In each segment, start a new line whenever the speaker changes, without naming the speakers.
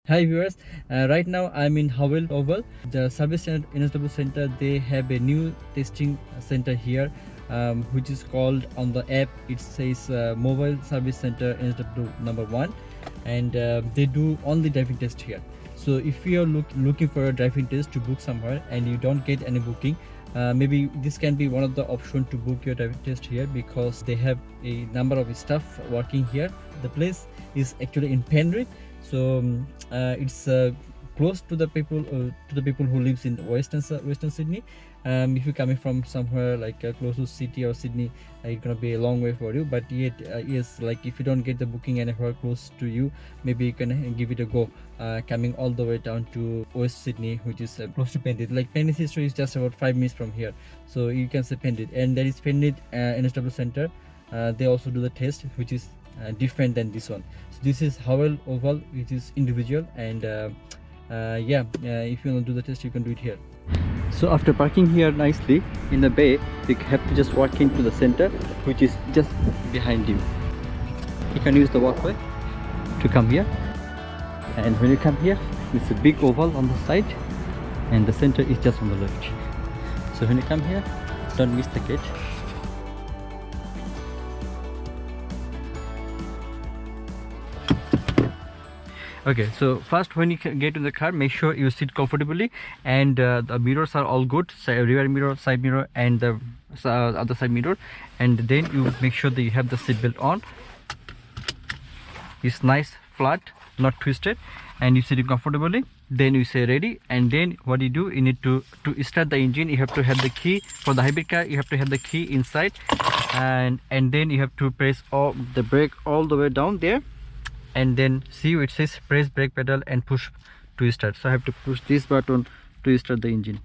Hi viewers, right now I'm in Howell Oval, the service center, NSW center. They have a new testing center here, which is called on the app. It says Mobile Service Center NSW number 1, and they do only driving test here. So if you are looking for a driving test to book somewhere and you don't get any booking, maybe this can be one of the options to book your driving test here, because they have a number of staff working here. The place is actually in Penrith, so it's close to the people who lives in western Sydney. If you're coming from somewhere like close to city or Sydney, it's gonna be a long way for you, but yet yes, like if you don't get the booking anywhere close to you, maybe you can give it a go, coming all the way down to West Sydney, which is close to Penrith. Like Penrith history is just about 5 minutes from here, so you can say Penrith, and that is Penrith NSW center. They also do the test, which is different than this one. So this is Howell Oval, which is individual, and if you want to do the test, you can do it here. So after parking here nicely in the bay, you have to just walk into the center, which is just behind you. You can use the walkway to come here, and when you come here, it's a big oval on the side, and the center is just on the left. So when you come here, don't miss the gate. Okay, so first when you get in the car, make sure you sit comfortably, and the mirrors are all good, rear mirror, side mirror, and the other side mirror, and then you make sure that you have the seat belt on. It's nice, flat, not twisted, and you sit comfortably. Then you say ready, and then what you do, you need to start the engine. You have to have the key for the hybrid car. You have to have the key inside, and then you have to press the brake all the way down there. And then see, it says press brake pedal and push to start. So I have to push this button to start the engine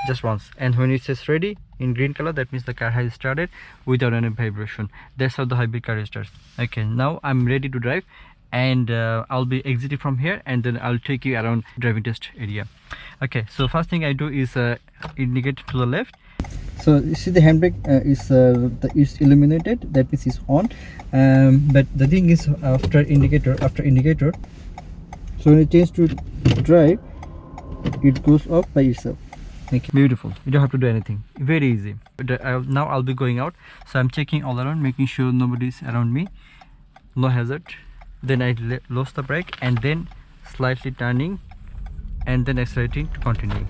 just once, and when it says ready in green color, that means the car has started without any vibration. That's how the hybrid car starts. Okay, now I'm ready to drive, and I'll be exiting from here, and then I'll take you around driving test area. Okay, so first thing I do is indicate to the left. So you see the handbrake is illuminated, that means it's on, but the thing is, after indicator, so when you change to drive, it goes off by itself. Okay, beautiful, you don't have to do anything, very easy. But now I'll be going out, so I'm checking all around, making sure nobody's around me, no hazard. Then I lost the brake, and then slightly turning, and then accelerating to continue.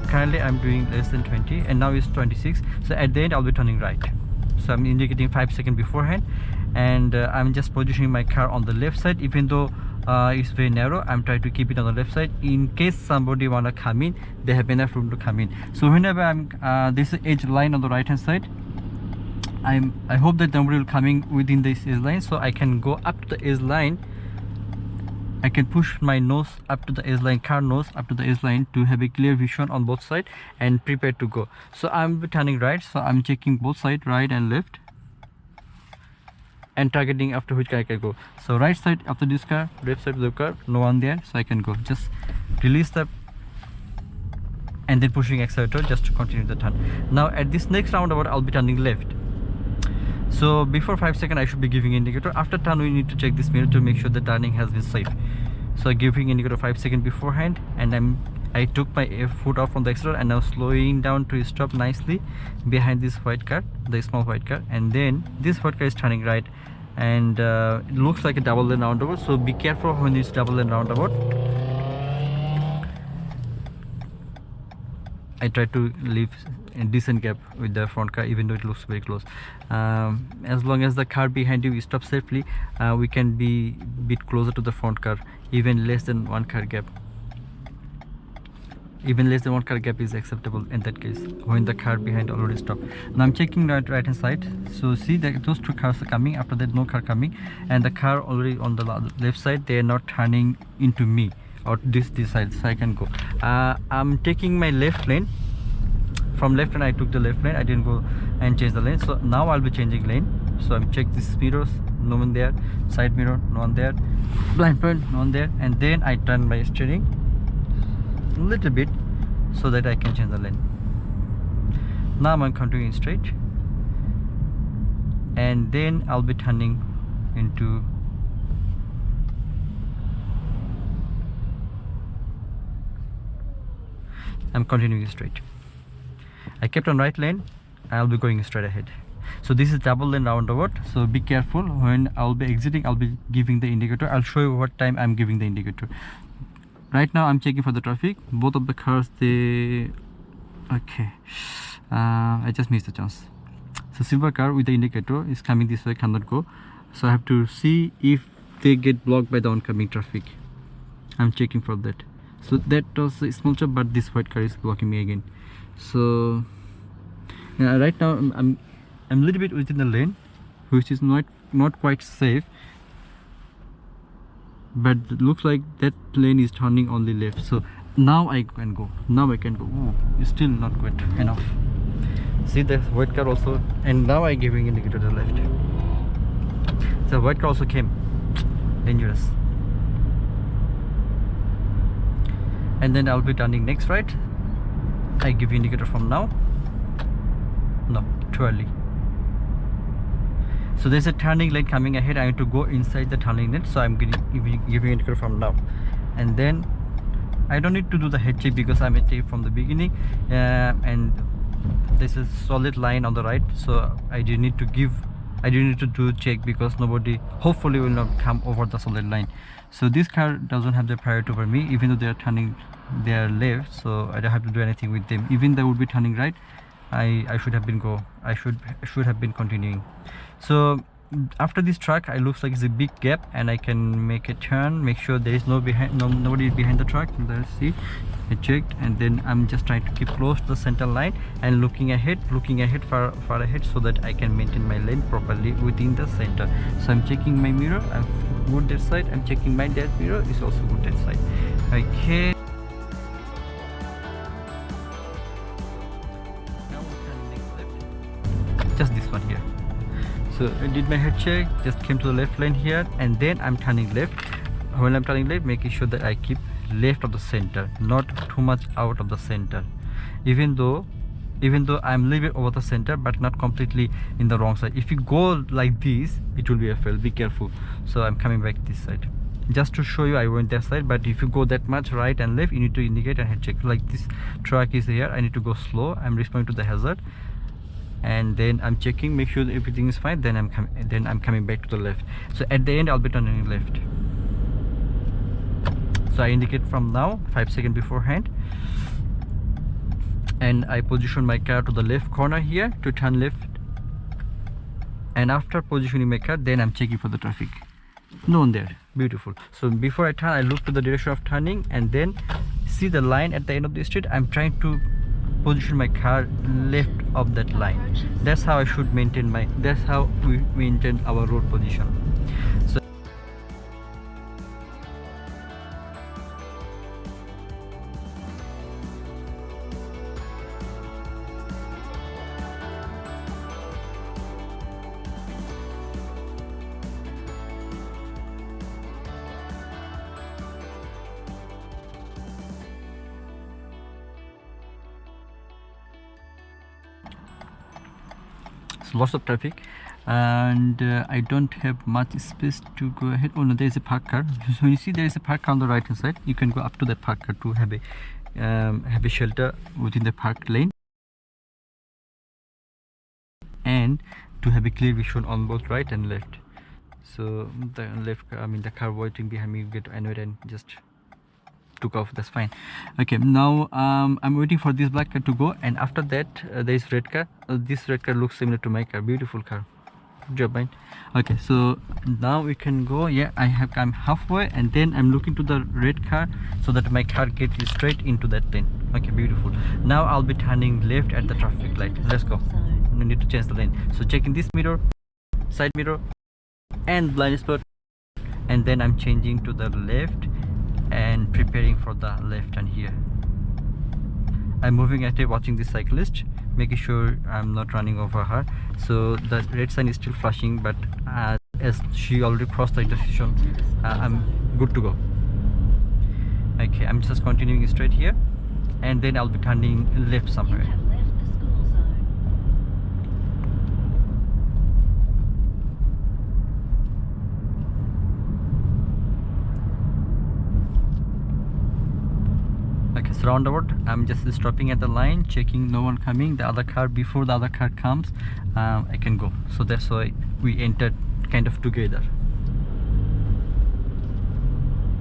Currently I'm doing less than 20, and now it's 26, so at the end I'll be turning right. So I'm indicating 5 seconds beforehand, and I'm just positioning my car on the left side. Even though it's very narrow, I'm trying to keep it on the left side in case somebody wanna come in, they have enough room to come in. So whenever I'm this is edge line on the right hand side, I hope that nobody will coming within this edge line, so I can go up to the edge line. I can push my nose up to the edge line, car nose up to the edge line, to have a clear vision on both sides and prepare to go. So I'm turning right, so I'm checking both sides, right and left, and targeting after which car I can go. So right side after this car, left side of the car, no one there, so I can go. Just release the, and then pushing accelerator just to continue the turn. Now at this next roundabout, I'll be turning left. So before 5 seconds I should be giving indicator. After turn we need to check this mirror to make sure the turning has been safe. So giving indicator 5 seconds beforehand, and I took my foot off from the accelerator, and now slowing down to stop nicely behind this white car, the small white car, and then this white car is turning right, and it looks like a double lane roundabout, so be careful when it's double lane roundabout. I try to leave a decent gap with the front car, even though it looks very close. As long as the car behind you stops safely, we can be a bit closer to the front car. Even less than 1 car gap, even less than 1 car gap is acceptable in that case, when the car behind already stopped. Now I'm checking right hand side, so see that those 2 cars are coming. After that, no car coming, and the car already on the left side, they are not turning into me or this side, so I can go. I'm taking my left lane. From left lane I took the left lane, I didn't go and change the lane, so now I'll be changing lane. So I'm check these mirrors, no one there, side mirror, no one there, blind point, no one there, and then I turn my steering a little bit so that I can change the lane. Now I'm continuing straight, and then I'll be turning into I'm continuing straight. I kept on right lane. I'll be going straight ahead. So this is double lane roundabout, so be careful. When I'll be exiting, I'll be giving the indicator. I'll show you what time I'm giving the indicator. Right now I'm checking for the traffic. Both of the cars, they okay, I just missed the chance. So silver car with the indicator is coming this way, cannot go, so I have to see if they get blocked by the oncoming traffic. I'm checking for that. So that was a small job, but this white car is blocking me again. So right now I'm a little bit within the lane, which is not quite safe, but it looks like that lane is turning only left. So now I can go. Ooh, it's still not good enough. See the white car also, and now I giving indicator to the left. The white car also came. Dangerous. And then I'll be turning next right. I give you indicator from now. No, too early. So there's a turning lane coming ahead. I need to go inside the turning lane, so I'm giving indicator from now. And then I don't need to do the head check because I'm at tape from the beginning, and this is solid line on the right, so I didn't need to do check because nobody hopefully will not come over the solid line. So this car doesn't have the priority over me, even though they are turning their left, so I don't have to do anything with them. Even they would be turning right, I should have been continuing. So after this truck, it looks like it's a big gap, and I can make a turn, make sure there is nobody behind the truck. Let's see, I checked, and then I'm just trying to keep close to the center line and looking ahead far ahead, so that I can maintain my lane properly within the center. So I'm checking my mirror, I'm good that side. I'm checking my dad's mirror, is also good that side. Okay. Now I'm turning next left. Just this one here. So I did my head check, just came to the left lane here, and then I'm turning left. When I'm turning left, making sure that I keep left of the center, not too much out of the center. Even though I'm a little bit over the center, but not completely in the wrong side. If you go like this, it will be a fail. Be careful. So I'm coming back this side. Just to show you, I went that side, but if you go that much right and left, you need to indicate and head check. Like this truck is here, I need to go slow. I'm responding to the hazard. And then I'm checking, make sure that everything is fine, then I'm coming back to the left. So at the end I'll be turning left. So I indicate from now, 5 seconds beforehand, and I position my car to the left corner here to turn left. And after positioning my car, then I'm checking for the traffic. No one there. Beautiful. So before I turn, I look to the direction of turning, and then see the line at the end of the street. I'm trying to position my car left of that line. That's how that's how we maintain our road position. So lots of traffic, and I don't have much space to go ahead. Oh no, there is a parked car. So when you see there is a parked car on the right hand side, you can go up to that parked car to have a shelter within the parked lane, and to have a clear vision on both right and left. So the car waiting behind me get annoyed and just took off. That's fine. Okay, now I'm waiting for this black car to go, and after that there is red car. This red car looks similar to my car. Beautiful car. Good job, man. Okay, so now we can go. Yeah, I'm halfway, and then I'm looking to the red car so that my car gets straight into that lane. Okay, beautiful. Now I'll be turning left at the traffic light. Let's go. We need to change the lane. So checking this mirror, side mirror, and blind spot, and then I'm changing to the left and preparing for the left turn here. I'm moving at it, watching this cyclist, making sure I'm not running over her. So the red sign is still flashing, but as she already crossed the intersection, I'm good to go. Okay, I'm just continuing straight here, and then I'll be turning left somewhere. this roundabout. I'm just stopping at the line, checking no one coming. The other car, before the other car comes, I can go. So that's why we entered kind of together.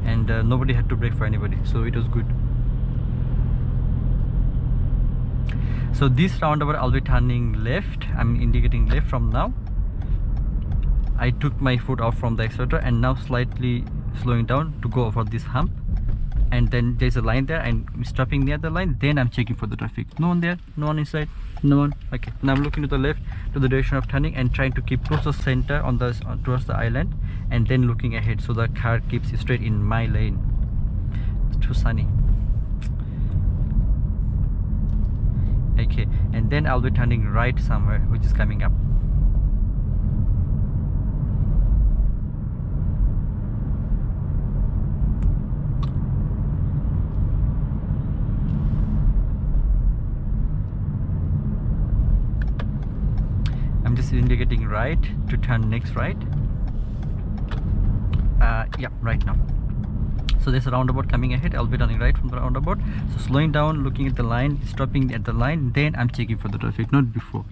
And nobody had to brake for anybody, so it was good. So this roundabout I'll be turning left. I'm indicating left from now. I took my foot off from the accelerator and now slightly slowing down to go over this hump. And then there's a line there, and I'm stopping near the line. Then I'm checking for the traffic. No one there, no one inside, no one. Okay, now I'm looking to the left to the direction of turning and trying to keep close to center on the towards the island, and then looking ahead so the car keeps straight in my lane. It's too sunny. Okay, and then I'll be turning right somewhere, which is coming up. I'm just indicating right to turn next right. Yeah, right now. So there's a roundabout coming ahead. I'll be turning right from the roundabout. So slowing down, looking at the line, stopping at the line, then I'm checking for the traffic, not before.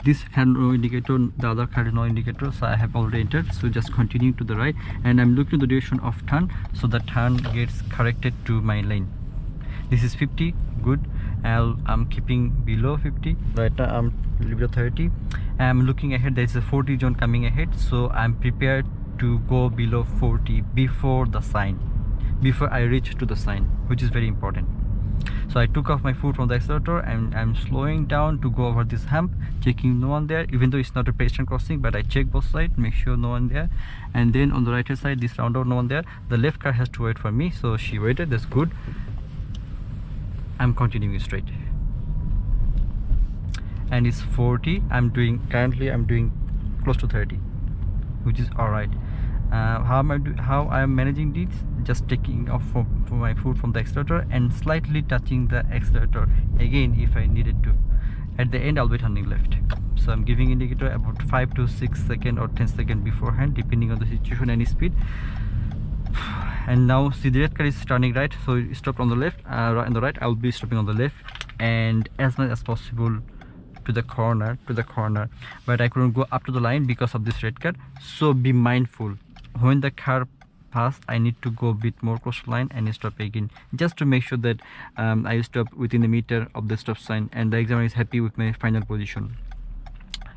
This had no indicator, the other car has no indicator, so I have already entered. So just continuing to the right, and I'm looking the direction of turn, so the turn gets corrected to my lane. This is 50, good. I'm keeping below 50. Right now I'm a little bit 30. I'm looking ahead. There's a 40 zone coming ahead, so I'm prepared to go below 40 before the sign, before I reach to the sign, which is very important. So I took off my foot from the accelerator and I'm slowing down to go over this hump, checking no one there, even though it's not a pedestrian crossing, but I check both sides, make sure no one there. And then on the right hand side, this roundabout, no one there. The left car has to wait for me, so she waited. That's good. I'm continuing straight, and it's 40. Currently I'm doing close to 30, which is all right. How I am managing this? Just taking off for my foot from the accelerator and slightly touching the accelerator again if I needed to. At the end I'll be turning left, so I'm giving indicator about 5 to 6 seconds or 10 seconds beforehand, depending on the situation and speed. And now see the red car is turning right, so it stopped on the left. On the right I'll be stopping on the left, and as much as possible to the corner, but I couldn't go up to the line because of this red car. So be mindful when the car pass. I need to go a bit more close to line and stop again, just to make sure that I stop within the meter of the stop sign, and the examiner is happy with my final position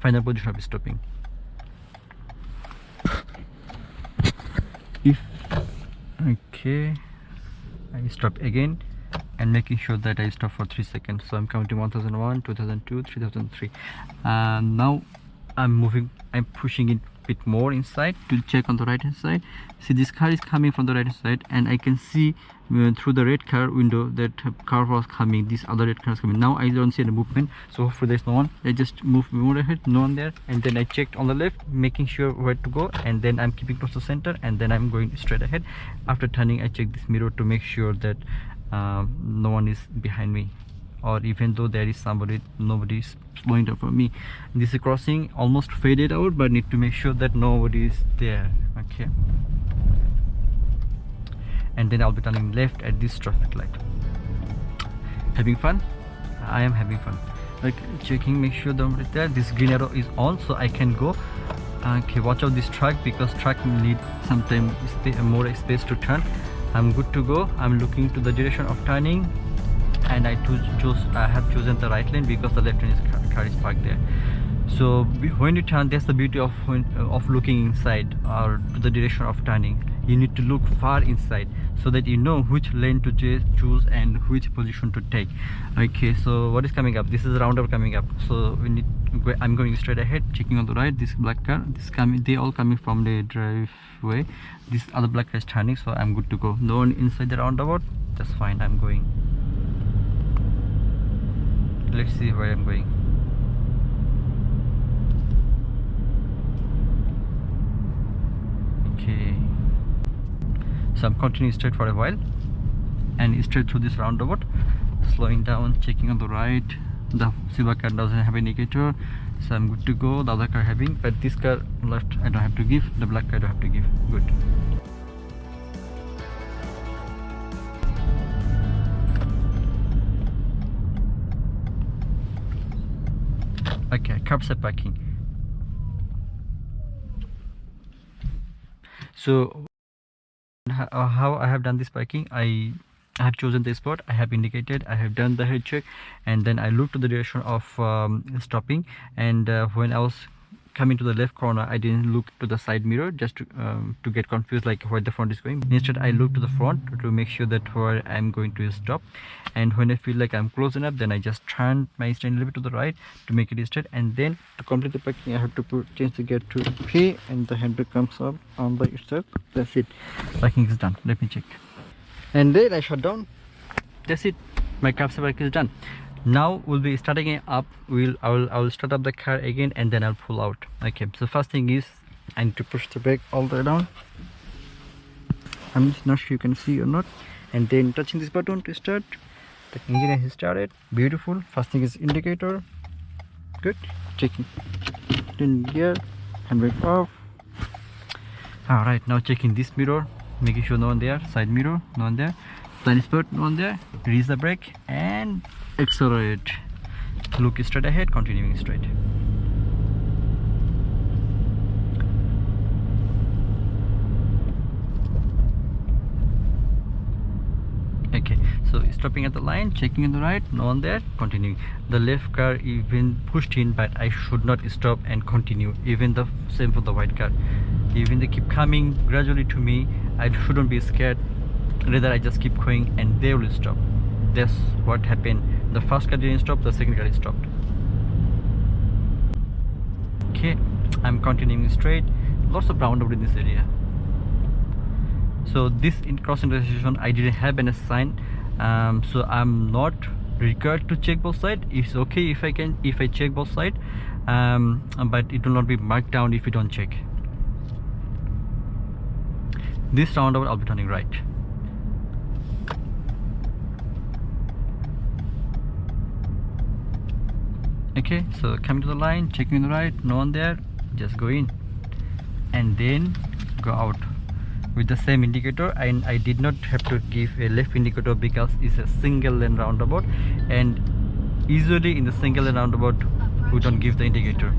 of stopping. Okay, I stop again and making sure that I stop for 3 seconds. So I'm counting 1001, 2002, 3003. Now I'm pushing it a bit more inside to check on the right hand side. See, this car is coming from the right hand side, and I can see through the red car window that car was coming. This other red car is coming. Now I don't see any movement, so hopefully there's no one. I just move more ahead, no one there, and then I checked on the left, making sure where to go, and then I'm keeping close to center, and then I'm going straight ahead. After turning, I check this mirror to make sure that no one is behind me, or even though there is somebody, nobody is slowing down for me. This is crossing almost faded out, but need to make sure that nobody is there. Okay, and then I'll be turning left at this traffic light. Having fun? I am having fun. Like checking, make sure nobody is there. This green arrow is on, so I can go. Okay, watch out this truck, because truck need sometimes more space to turn. I'm good to go. I'm looking to the direction of turning, and I have chosen the right lane because the left lane car is parked there. So when you turn, that's the beauty of looking inside or to the direction of turning. You need to look far inside so that you know which lane to choose and which position to take. Okay, so what is coming up? This is a roundabout coming up, so I'm going straight ahead, checking on the right. This black car, they all coming from the driveway. This other black car is turning, so I'm good to go. No one inside the roundabout, that's fine. I'm going. Let's see where I'm going. Okay, so I'm continuing straight for a while and straight through this roundabout, slowing down, checking on the right. The silver car doesn't have an indicator, so I'm good to go. The other car having, but this car left I don't have to give, the black car I don't have to give. Good. Okay, curbside parking. So how I have done this parking, I have chosen the spot, I have indicated, I have done the head check, and then I looked to the direction of stopping. And when I was coming to the left corner, I didn't look to the side mirror just to get confused like where the front is going. Instead, I look to the front to make sure that where I'm going to stop. And when I feel like I'm close enough, then I just turn my stand a little bit to the right to make it straight. And then to complete the parking, I have to change the gear to P, and the handbrake comes up on by itself. That's it. Parking is done. Let me check. And then I shut down. That's it. My curbside parking is done. Now we'll be starting it up. I will start up the car again, and then I'll pull out. Okay, so first thing is I need to push the brake all the way down. I'm just not sure you can see or not. And then touching this button to start. The engine has started. Beautiful. First thing is indicator. Good. Checking. Then gear. Handbrake off. Alright, now checking this mirror, making sure no one there. Side mirror, no one there. Blind spot, no one there. Release the brake and accelerate. Look straight ahead, continuing straight. Okay, so stopping at the line, checking on the right, no one there, continuing. The left car even pushed in, but I should not stop and continue. Even the same for the white car. Even they keep coming gradually to me, I shouldn't be scared. Rather, I just keep going and they will stop. That's what happened. The first car didn't stop, the second car stopped. Okay, I'm continuing straight. Lots of roundabout in this area. So this cross intersection I didn't have any sign, so I'm not required to check both sides. It's okay if I check both sides, but it will not be marked down if you don't check. This roundabout I'll be turning right. Okay, so coming to the line, checking the right, no one there, just go in and then go out with the same indicator. And I did not have to give a left indicator because it's a single lane roundabout, and usually in the single lane roundabout we don't give the indicator,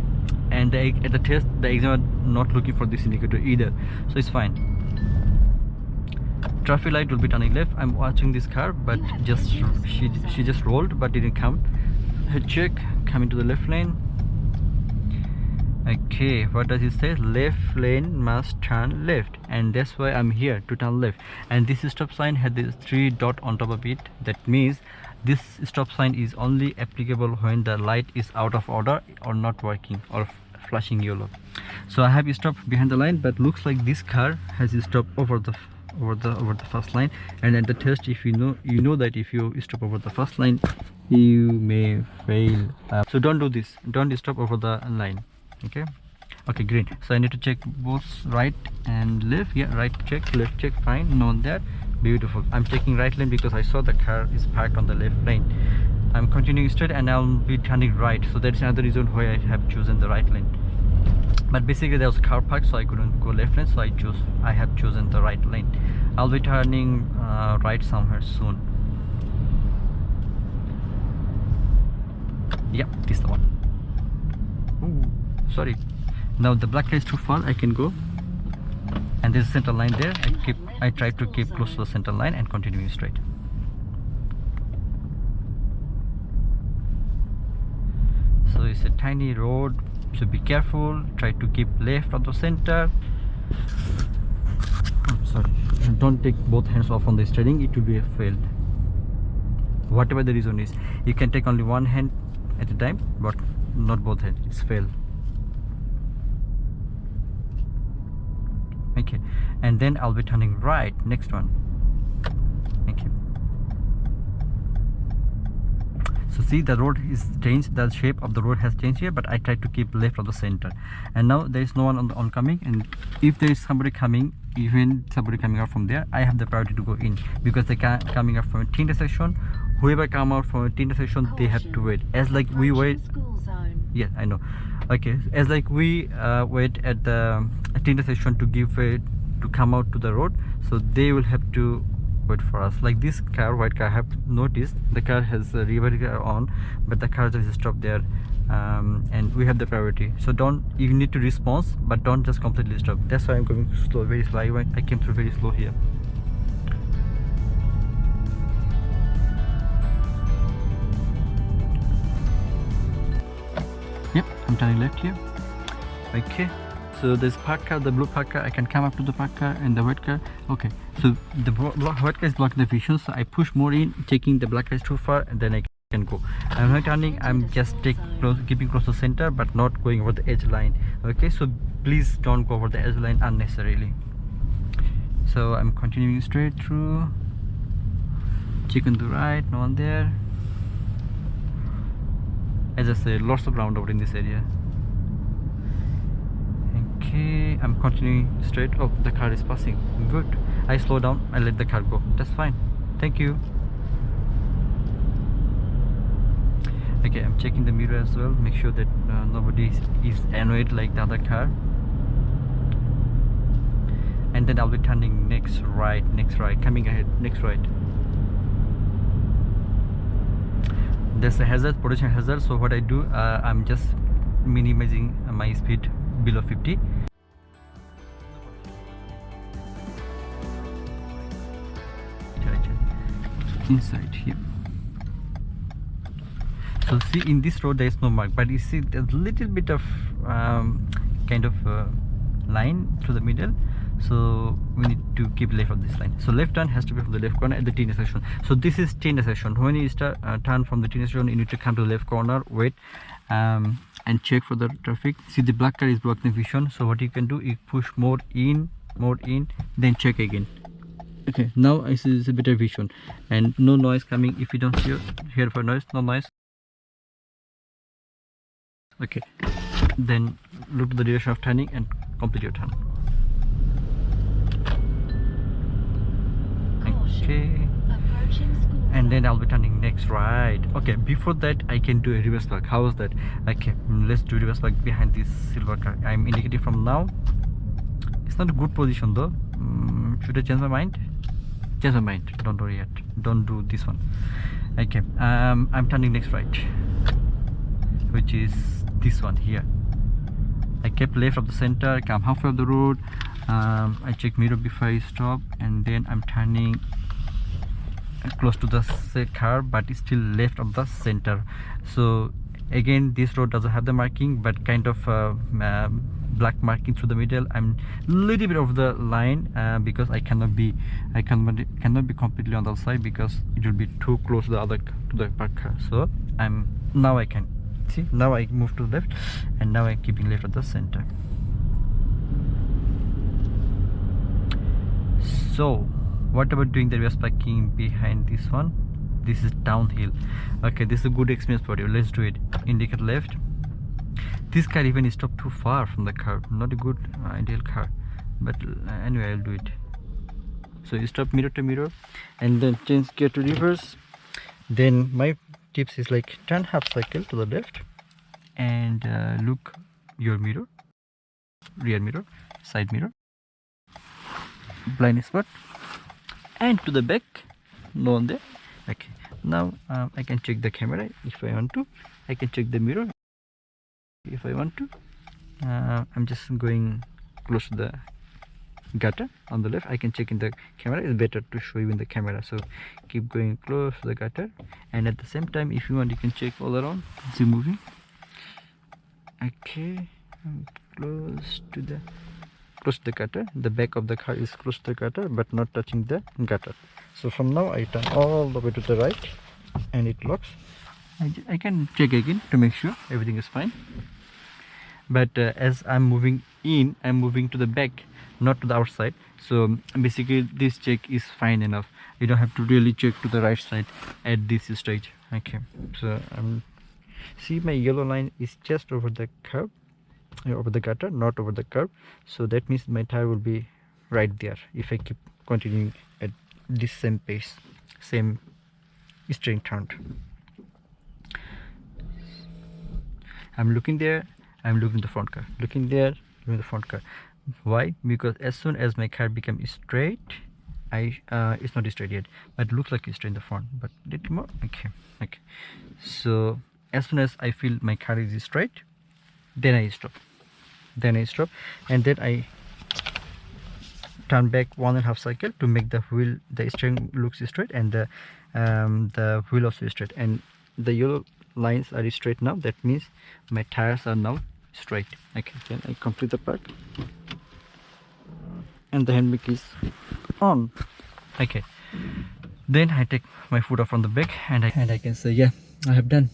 and at the test the examiner not looking for this indicator either, so it's fine. Traffic light will be turning left. I'm watching this car, but just she just rolled but didn't come. Head check, coming to the left lane. Okay, what does it say? Left lane must turn left, and that's why I'm here to turn left. And this stop sign had this 3 dot on top of it. That means this stop sign is only applicable when the light is out of order or not working or flashing yellow. So I have stopped behind the line, but looks like this car has stopped over the first line. And at the test, if you know that if you stop over the first line, you may fail. So don't do this. Don't stop over the line. Okay, green. So I need to check both right and left. Yeah, right check, left check, fine, no one there. Beautiful. I'm taking right lane because I saw the car is parked on the left lane. I'm continuing straight and I'll be turning right, so that's another reason why I have chosen the right lane. But basically there was a car park, so I couldn't go left lane, so I have chosen the right lane. I'll be turning right somewhere soon. Yeah, this is the one. Ooh, sorry. Now the black light is too far, I can go. And there's a center line there. I try to keep close to the center line and continuing straight. So it's a tiny road, so be careful. Try to keep left of the center. Sorry, don't take both hands off on the steering, it will be a failed. Whatever the reason is, you can take only one hand at a time, but not both hands, it's failed. Okay, and then I'll be turning right, next one. Thank you. So see, the road is changed, the shape of the road has changed here, but I try to keep left of the center. And now there is no one on the oncoming, and if there is somebody coming, even somebody coming out from there, I have the priority to go in, because they can coming out from a T intersection. Whoever come out from a T intersection, they have to wait. As like we wait. Yeah, I know. Okay, as like we wait at the T intersection to give way to come out to the road, so they will have to wait for us. Like this car, white car, I have noticed the car has a reverse on, but the car just stopped there and we have the priority. So you need to respond, but don't just completely stop. That's why I'm going slow, very slow. I came through very slow here. Yep, I'm turning left here. Okay, so there's parked car, the blue parked car. I can come up to the parked car and the white car. Okay, so the white car is blocking the vision, so I push more in, taking the black car is too far, and then I can go. I'm not turning, I'm just keeping close to center, but not going over the edge line. Okay, so please don't go over the edge line unnecessarily. So I'm continuing straight through. Chicken to right, no one there. As I said, lots of roundabout in this area. Okay, I'm continuing straight. Oh, the car is passing. Good. I slow down, I let the car go. That's fine. Thank you. Okay, I'm checking the mirror as well. Make sure that nobody is annoyed like the other car. And then I'll be turning next right, coming ahead, next right. There's a hazard, potential hazard. So what I do, I'm just minimizing my speed below 50. Inside here. So see, in this road there is no mark, but you see there's a little bit of kind of line through the middle. So we need to keep left of this line. So left turn has to be from the left corner at the T intersection. So this is T intersection. When you start turn from the T intersection, you need to come to the left corner, wait, and check for the traffic. See, the black car is blocking the vision. So what you can do is push more in, then check again. Okay, now I see it's a better vision and no noise coming. If you don't hear for noise, no noise. Okay, then look to the direction of turning and complete your turn. Okay, and then I'll be turning next right. Okay, before that I can do a reverse park. How is that? Okay, let's do reverse park behind this silver car. I'm indicating from now. It's not a good position though. Should I change my mind? Change my mind, don't worry yet. Don't do this one. Okay, I'm turning next right, which is this one here. I kept left of the center, come halfway of the road. I check mirror before I stop, and then I'm turning close to the car, but it's still left of the center. So again, this road doesn't have the marking, but kind of black marking through the middle. I'm little bit of the line because I cannot be completely on the other side because it will be too close to the park car. So now I can see. Now I move to the left, and now I'm keeping left at the center. So what about doing the reverse parking behind this one? This is downhill. Okay, this is a good experience for you. Let's do it. Indicate left. This car even stopped too far from the curb. Not a good ideal car, but anyway, I'll do it. So you stop mirror to mirror and then change gear to reverse. Then my tips is like turn half cycle to the left and look your mirror, rear mirror, side mirror, blind spot, and to the back, no one there. Okay, now I can check the camera if I want to. I can check the mirror if I want to. I'm just going close to the gutter on the left. I can check in the camera. It's better to show you in the camera, so keep going close to the gutter, and at the same time, if you want, you can check all around. See moving. Okay, I'm close to the gutter. The back of the car is close to the gutter but not touching the gutter. So from now I turn all the way to the right and it locks. I can check again to make sure everything is fine, but as I'm moving in, I'm moving to the back, not to the outside. So basically this check is fine enough. You don't have to really check to the right side at this stage. Okay, so see, my yellow line is just over the curb, over the gutter, not over the curb. So that means my tire will be right there if I keep continuing at this same pace, same steering turn. I'm looking there, I'm looking the front car, looking there, looking the front car. Why? Because as soon as my car becomes straight, it's not straight yet, but it looks like it's straight in the front, but a little more. Okay, so as soon as I feel my car is straight, then I stop. And then I turn back 1.5 cycle to make the wheel, the steering looks straight, and the wheel also straight, and the yellow lines are straight now. That means my tires are now straight. Okay, then I complete the park and the handbrake is on. Okay, then I take my foot off from the brake and I can say, yeah, I have done.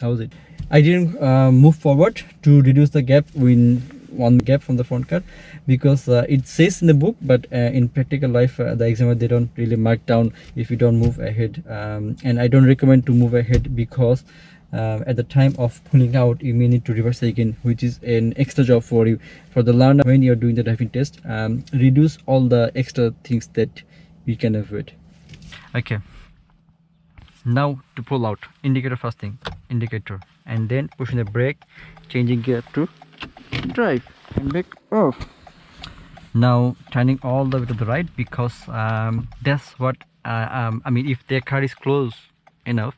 How was it? I didn't move forward to reduce the gap in one gap from the front car, because it says in the book, but in practical life the examiner, they don't really mark down if you don't move ahead, and I don't recommend to move ahead, because at the time of pulling out you may need to reverse again, which is an extra job for you. For the learner, when you're doing the driving test, reduce all the extra things that we can avoid. Okay, now to pull out, indicator first thing, indicator, and then pushing the brake, changing gear to drive, and brake off. Now turning all the way to the right, because that's what I mean, if the car is close enough,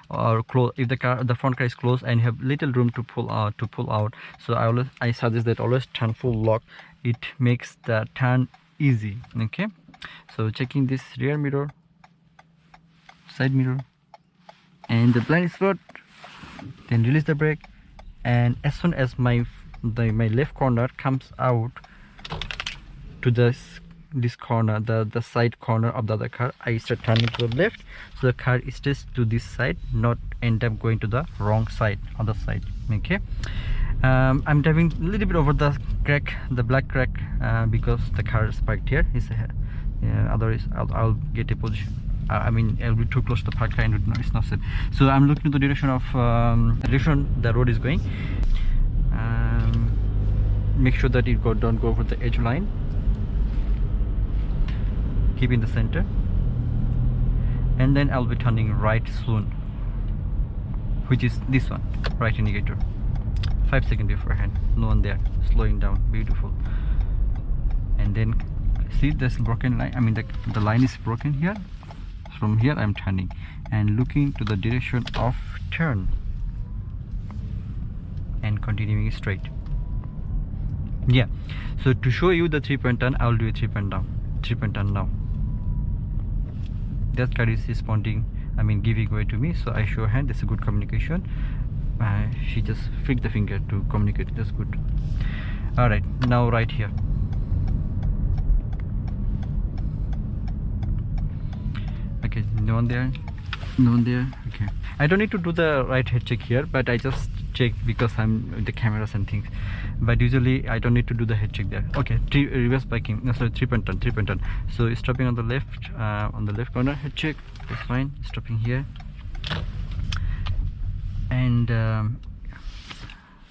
or if the front car is close and you have little room to pull out, so I suggest that always turn full lock. It makes the turn easy. Okay, so checking this rear mirror, side mirror, and the blind spot, then release the brake, and as soon as my left corner comes out to this corner, the side corner of the other car, I start turning to the left, so the car stays to this side, not end up going to the wrong side, other side. Okay, I'm driving a little bit over the crack, the black crack, because the car is parked here. Otherwise I'll get a position. I mean, I'll be too close to the park car and it's not safe. So I'm looking to the direction of the road is going. Make sure that it don't go over the edge line. Keep in the center, and then I'll be turning right soon, which is this one, right indicator. 5 seconds beforehand, no one there, slowing down, beautiful. And then see this broken line, I mean the line is broken here. From here I'm turning and looking to the direction of turn and continuing straight. Yeah, so to show you the 3-point turn, I'll do a 3-point turn now. That car is responding, I mean giving way to me, so I show hand. That's a good communication. She just flicked the finger to communicate. That's good. All right, now right here. Okay, no one there. Okay, I don't need to do the right head check here, but I just check because I'm with the cameras and things, but usually I don't need to do the head check there. Okay, reverse biking, no, sorry, 3-point turn. So stopping on the left corner, head check, that's fine. Stopping here, and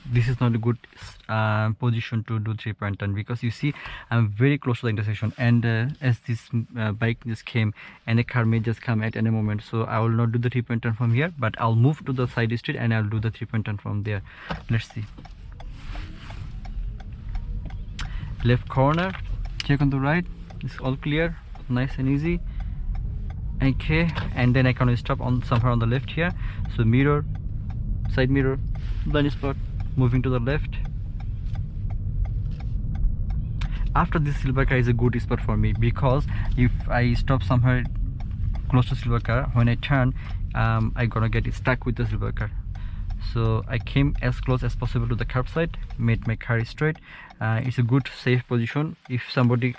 this is not a good position to do 3-point turn, because you see I'm very close to the intersection, and as this bike just came, and a car may just come at any moment, so I will not do the 3-point turn from here, but I'll move to the side street and I'll do the 3-point turn from there. Let's see. Left corner, check on the right, it's all clear, nice and easy. Okay, and then I can stop on somewhere on the left here, so mirror, side mirror, blind spot, moving to the left. After this silver car is a good spot for me, because if I stop somewhere close to silver car, when I turn, I gonna get stuck with the silver car. So I came as close as possible to the curb side, made my car straight. It's a good safe position. If somebody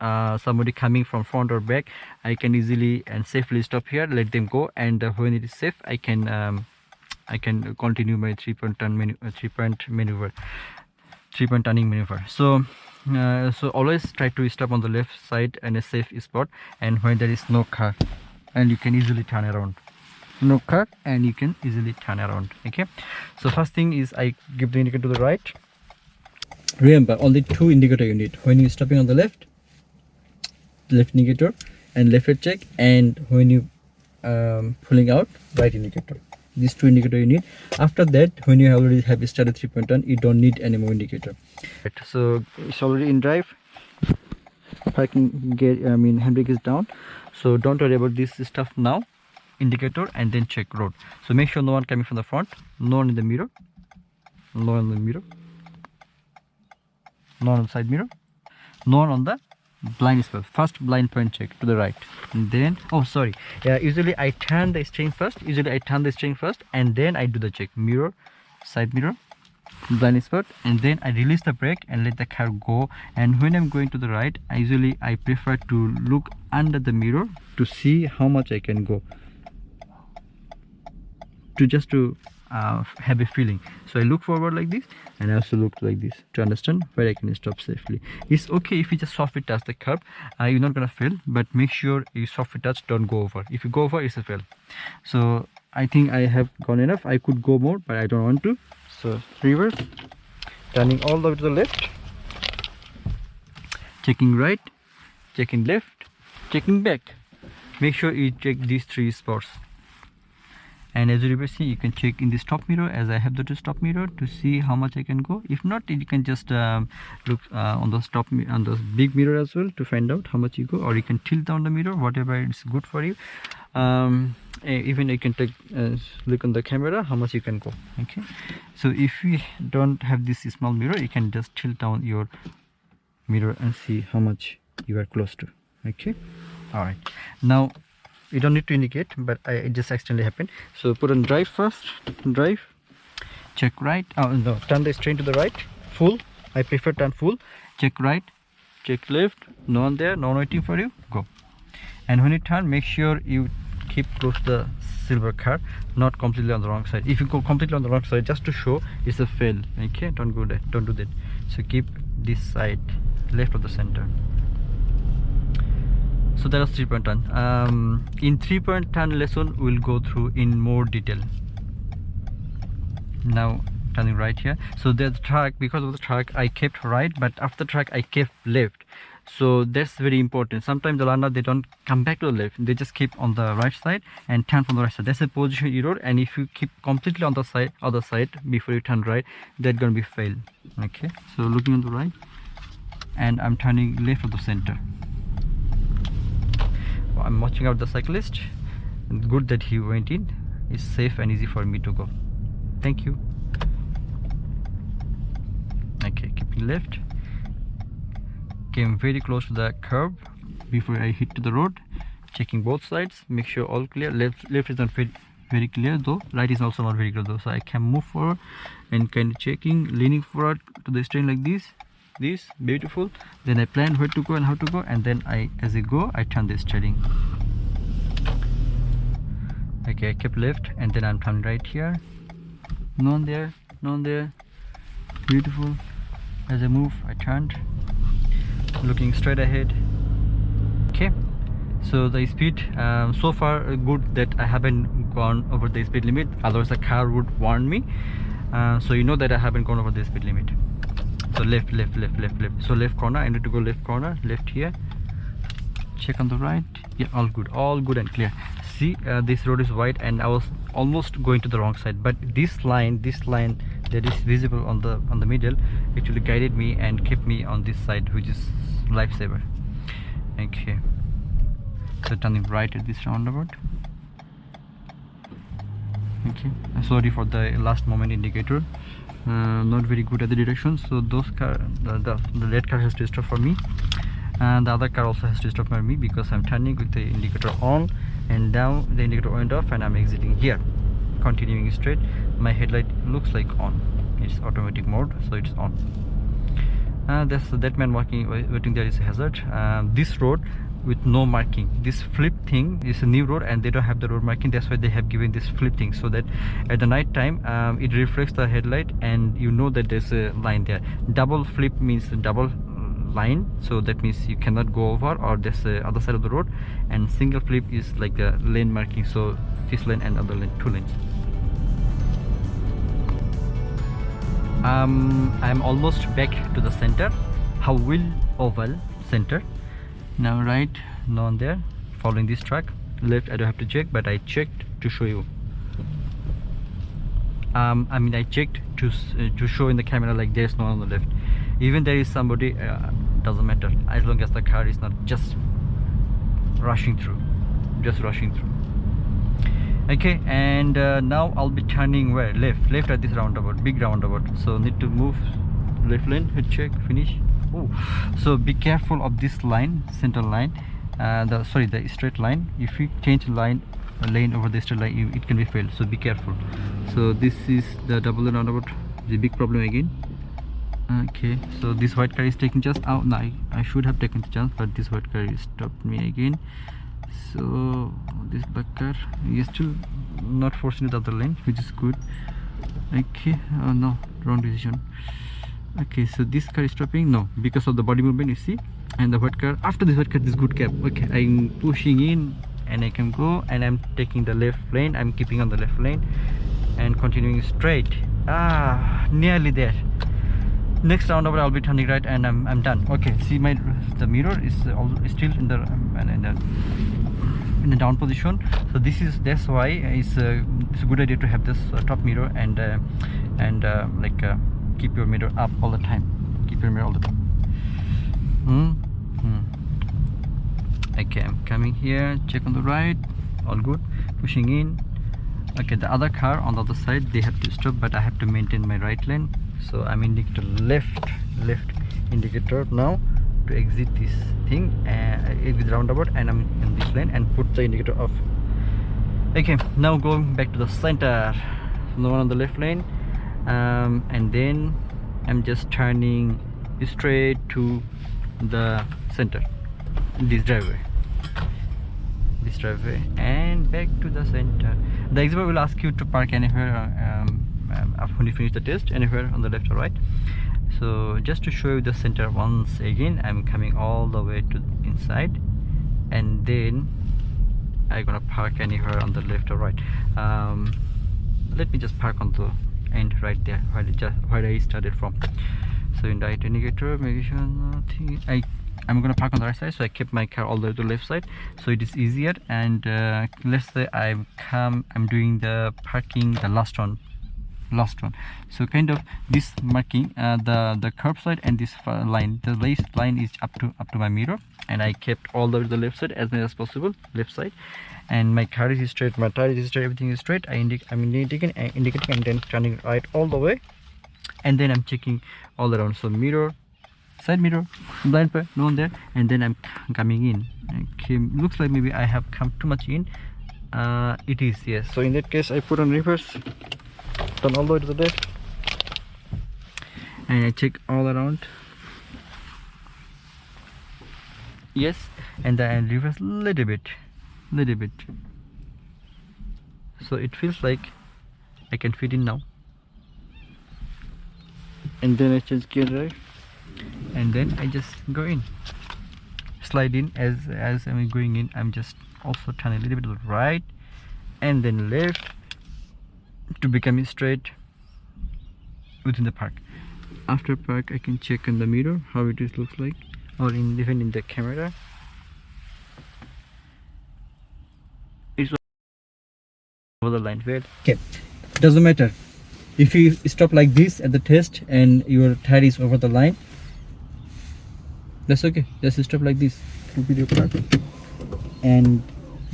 somebody coming from front or back, I can easily and safely stop here, let them go, and when it is safe, I can continue my 3-point turning maneuver. So always try to stop on the left side and a safe spot, and when there is no car, and you can easily turn around. No car and you can easily turn around. Okay, so first thing is I give the indicator to the right. Remember, only 2 indicators you need. When you're stopping on the left indicator and left head check, and when you pulling out, right indicator. These 2 indicators you need. After that, when you already have started 3-point turn, you don't need any more indicator. Right, so it's already in drive. Parking gear, handbrake is down, so don't worry about this stuff now. indicator and then check road. So make sure no one coming from the front, no one in the mirror, no one in the mirror, no one on the side mirror, no one on the blind spot. First blind point check to the right, and then usually I turn the steering first, and then I do the check mirror, side mirror, blind spot, and then I release the brake and let the car go. And when I'm going to the right, I prefer to look under the mirror to see how much I can go, to have a feeling. So I look forward like this, and I also look like this to understand where I can stop safely. It's okay if you just softly touch the curb, you're not gonna fail, but make sure you softly touch, don't go over. If you go over, it's a fail. So I think I have gone enough. I could go more, but I don't want to. So reverse, turning all the way to the left, checking right, checking left, checking back. Make sure you check these 3 spots. And as you reverse, you can check in this top mirror, as I have the top mirror, to see how much I can go. If not, you can just look on the big mirror as well to find out how much you go, or you can tilt down the mirror, whatever is good for you. Even you can take look on the camera how much you can go. Okay, so if you don't have this small mirror, you can just tilt down your mirror and see how much you are close to. Okay, all right, now you don't need to indicate, but it just accidentally happened. So put on drive first, drive, check right, turn the steering to the right, full, I prefer turn full, check right, check left, no one there, no one waiting for you, go. And when you turn, make sure you keep close to the silver car, not completely on the wrong side. If you go completely on the wrong side, just to show, it's a fail. Okay, don't go there, don't do that. So keep this side left of the center. So that was 3-point turn. In 3-point turn lesson, we'll go through in more detail. Now turning right here. So there's the track. Because of the track, I kept right, but after track, I kept left. So that's very important. Sometimes the learner, they don't come back to the left, they just keep on the right side and turn from the right side. That's a position error, and if you keep completely on the other side before you turn right, that's gonna be fail. Okay, so looking on the right, and I'm turning left of the center. I'm watching out the cyclist. Good that he went in. It's safe and easy for me to go. Thank you. Okay, keeping left. Came very close to the curb before I hit to the road. Checking both sides. Make sure all clear. Left is not very clear though. Right is also not very clear though. So I can move forward and kind of checking, leaning forward to the steering like this. This beautiful. Then I plan where to go and how to go, and then as I go, I turn the steering. Okay, I kept left, and then I'm turning right here. No one there, no one there. Beautiful. As I move, I turned, looking straight ahead. Okay, so the speed so far good that I haven't gone over the speed limit, otherwise the car would warn me. So you know that I haven't gone over the speed limit. So left. So left corner, I need to go left corner, left here. Check on the right. Yeah, all good and clear. See, this road is wide, and I was almost going to the wrong side, but this line that is visible on the middle actually guided me and kept me on this side, which is lifesaver. Okay, so turning right at this roundabout. Okay, sorry for the last moment indicator. Not very good at the direction, so the red car has to stop for me, and the other car also has to stop for me, because I'm turning with the indicator on, and now the indicator went off and I'm exiting here, continuing straight. My headlight looks like on. It's automatic mode, so it's on. That man waiting there is a hazard. This road with no marking, this flip thing is a new road, and they don't have the road marking. That's why they have given this flip thing, so that at the night time it reflects the headlight, and you know that there's a line there. Double flip means double line, so that means you cannot go over, or there's the other side of the road. And single flip is like a lane marking, so this lane and other lane, 2 lanes. I'm almost back to the center, Howell Oval Center. Now right, no one there. Following this track. Left, I don't have to check, but I checked to show you. I checked to show in the camera like there's no one on the left. Even there is somebody, doesn't matter, as long as the car is not just rushing through. Okay, and now I'll be turning where? Left at this roundabout, big roundabout. So need to move left lane, hit check, finish. Oh, so be careful of this line, center line, the straight line. If you change lane over the straight line, it can be failed, so be careful. So this is the double roundabout, the big problem again. Okay, so this white car is taking just out. Now I should have taken the chance, but this white car stopped me again. So this black car is still not forcing the other lane, which is good. Okay, oh no, wrong decision. Okay, so this car is stopping, no, because of the body movement, you see. And the white car, after this white car, this good cab. Okay, I'm pushing in and I can go, and I'm taking the left lane. I'm keeping on the left lane and continuing straight. Nearly there. Next roundabout I'll be turning right, and I'm done. Okay, see, the mirror is still in the down position. So that's why it's a good idea to have this top mirror and keep your mirror up all the time. Keep your mirror all the time. Okay, I'm coming here, check on the right, all good, pushing in. Okay, the other car on the other side, they have to stop, but I have to maintain my right lane. So I'm indicator left indicator now to exit this thing, exit roundabout, and I'm in this lane and put the indicator off. Okay, now going back to the center, the one on the left lane, and then I'm just turning straight to the center, this driveway, and back to the center. The examiner will ask you to park anywhere when you finish the test, anywhere on the left or right. So just to show you the center once again, I'm coming all the way to inside, and then I'm gonna park anywhere on the left or right. Let me just park on the end right there where I started from. So in the right indicator, make sure nothing. I'm gonna park on the right side, so I kept my car all the way to the left side, so it is easier. And let's say I'm doing the parking, the last one. So kind of this marking the curb side and this line, the last line is up to my mirror, and I kept all the way to the left side as much as possible, left side. And my car is straight, my tire is straight, everything is straight. I'm indicating and then turning right all the way, and then I'm checking all around. So mirror, side mirror, blind spot, no one there, and then I'm coming in. Okay, looks like maybe I have come too much in. It is, yes. So in that case, I put on reverse, turn all the way to the left, and I check all around. Yes, and then I reverse little bit. So it feels like I can fit in now. And then I change gear drive, and then I just go in, slide in. As I'm going in, I'm just also turn a little bit to the right and then left to become straight within the park. After park, I can check on the mirror how it looks like, or even in the camera. It's over the line. Wait. Okay, doesn't matter if you stop like this at the test and your tire is over the line. That's okay. Just stop like this, complete your park, and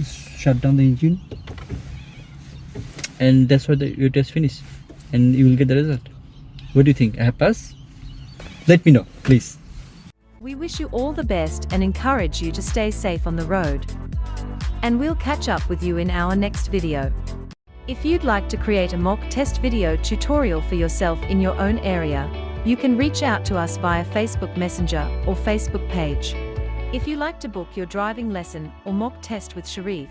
shut down the engine, and that's why your test finished, and you will get the result. What do you think? I have passed? Let me know, please.
We wish you all the best and encourage you to stay safe on the road. And we'll catch up with you in our next video. If you'd like to create a mock test video tutorial for yourself in your own area, you can reach out to us via Facebook Messenger or Facebook page. If you like to book your driving lesson or mock test with Sharif,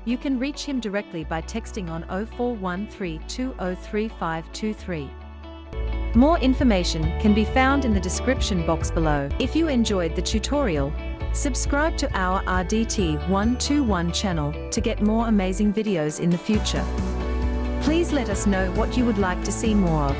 you can reach him directly by texting on 0413203523. More information can be found in the description box below. If you enjoyed the tutorial, subscribe to our RDT121 channel to get more amazing videos in the future. Please let us know what you would like to see more of.